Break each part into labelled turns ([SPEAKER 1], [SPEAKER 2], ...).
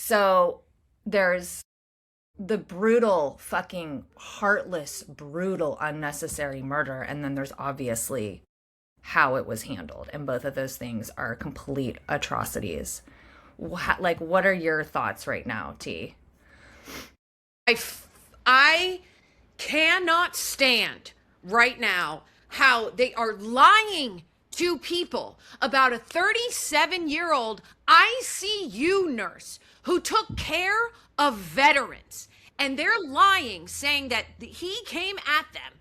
[SPEAKER 1] So there's the brutal, fucking heartless, brutal, unnecessary murder. And then there's obviously how it was handled. And both of those things are complete atrocities. Like, what are your thoughts right now, T?
[SPEAKER 2] I cannot stand right now how they are lying to people about a 37-year-old ICU nurse who took care of veterans. And they're lying, saying that he came at them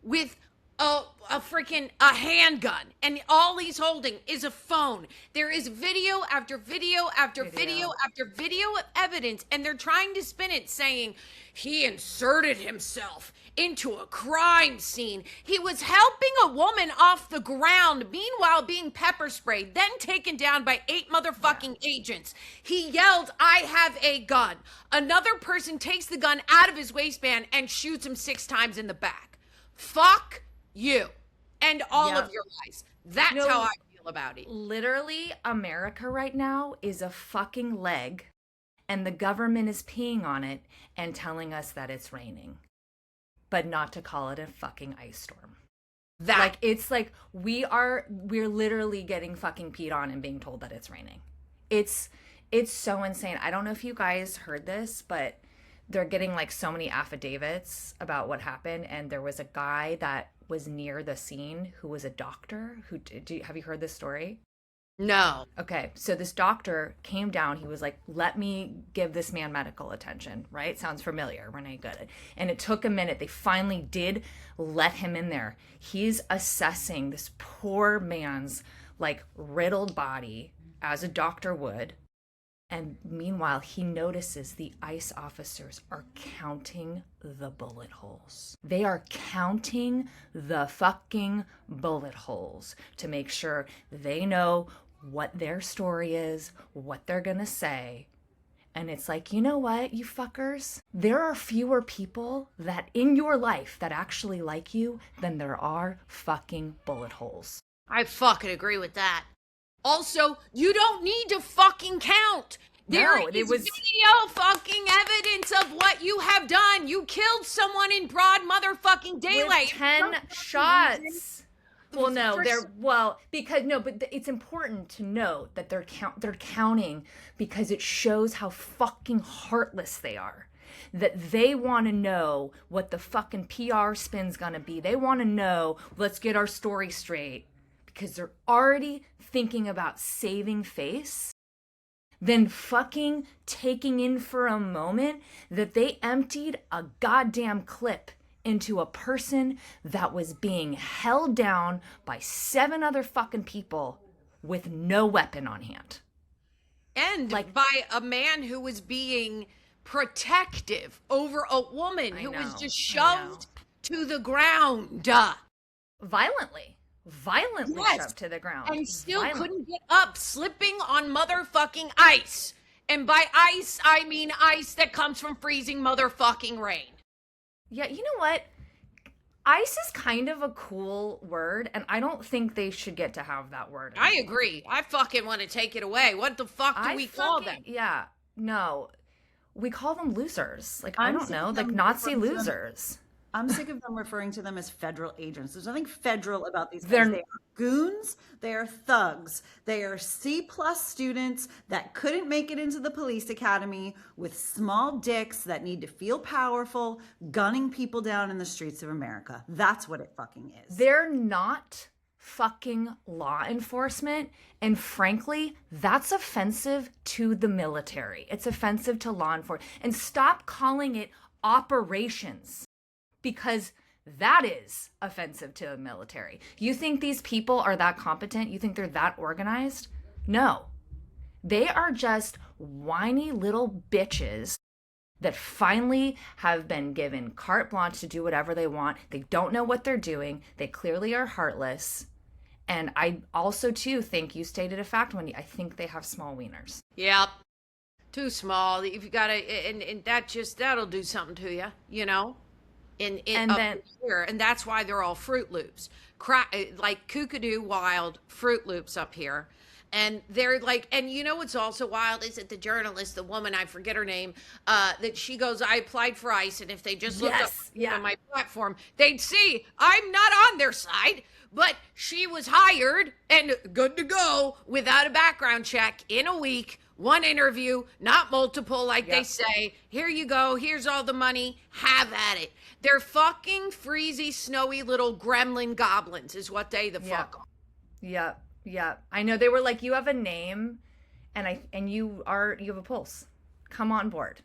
[SPEAKER 2] with a freaking a handgun, and all he's holding is a phone. There is video after video after video after video of evidence, and they're trying to spin it saying he inserted himself into a crime scene. He was helping a woman off the ground, meanwhile being pepper sprayed, then taken down by 8 motherfucking agents. He yelled, "I have a gun." Another person takes the gun out of his waistband and shoots him 6 times in the back. Fuck you and all of your lies. That's how I feel about it.
[SPEAKER 1] Literally, America right now is a fucking leg, and the government is peeing on it and telling us that it's raining, but not to call it a fucking ice storm. Like, it's like we're literally getting fucking peed on and being told that it's raining. It's so insane. I don't know if you guys heard this, but they're getting like so many affidavits about what happened, and there was a guy that was near the scene who was a doctor have you heard this story?
[SPEAKER 2] No.
[SPEAKER 1] Okay, so this doctor came down. He was like, let me give this man medical attention, right? Sounds familiar, Renee, good. And it took a minute. They finally did let him in there. He's assessing this poor man's like riddled body as a doctor would. And meanwhile, he notices the ICE officers are counting the bullet holes. They are counting the fucking bullet holes to make sure they know what their story is, what they're gonna say. And it's like, you know what, you fuckers? There are fewer people that in your life that actually like you than there are fucking bullet holes.
[SPEAKER 2] I fucking agree with that. Also, you don't need to fucking count. There is video fucking evidence of what you have done. You killed someone in broad motherfucking daylight.
[SPEAKER 1] With 10 shots. Well, no, but it's important to note that they're counting because it shows how fucking heartless they are. That they want to know what the fucking PR spin's gonna be. They want to know, let's get our story straight. Because they're already thinking about saving face, then fucking taking in for a moment that they emptied a goddamn clip into a person that was being held down by 7 other fucking people with no weapon on hand.
[SPEAKER 2] And like by a man who was being protective over a woman who was just shoved to the ground.
[SPEAKER 1] Violently shoved to the ground.
[SPEAKER 2] And still couldn't get up, slipping on motherfucking ice. And by ice, I mean ice that comes from freezing motherfucking rain.
[SPEAKER 1] Yeah, you know what? Ice is kind of a cool word, and I don't think they should get to have that word anymore.
[SPEAKER 2] I agree. I fucking want to take it away. What the fuck do we call them?
[SPEAKER 1] Yeah, no. We call them losers. Like, I don't know, like Nazi losers.
[SPEAKER 3] I'm sick of them referring to them as federal agents. There's nothing federal about these guys. They are goons. They are thugs. They are C-plus students that couldn't make it into the police academy with small dicks that need to feel powerful, gunning people down in the streets of America. That's what it fucking is.
[SPEAKER 1] They're not fucking law enforcement. And frankly, that's offensive to the military. It's offensive to law enforcement. And stop calling it operations. Because that is offensive to the military. You think these people are that competent? You think they're that organized? No. They are just whiny little bitches that finally have been given carte blanche to do whatever they want. They don't know what they're doing. They clearly are heartless. And I also, too, think you stated a fact when I think they have small wieners.
[SPEAKER 2] Yep. Too small. You've got to, and that'll do something to you, you know? And that's why they're all Fruit Loops, like Kookadoo Wild Fruit Loops up here. And they're like, and you know what's also wild is that the journalist, the woman, I forget her name, that she goes, I applied for ICE, and if they just looked up on my platform, they'd see I'm not on their side. But she was hired and good to go without a background check in a week. One interview, not multiple, like they say. Here you go. Here's all the money. Have at it. They're fucking freezy, snowy little gremlin goblins is what they the fuck are.
[SPEAKER 1] Yep. Yeah. I know they were like, you have a name and you have a pulse. Come on board.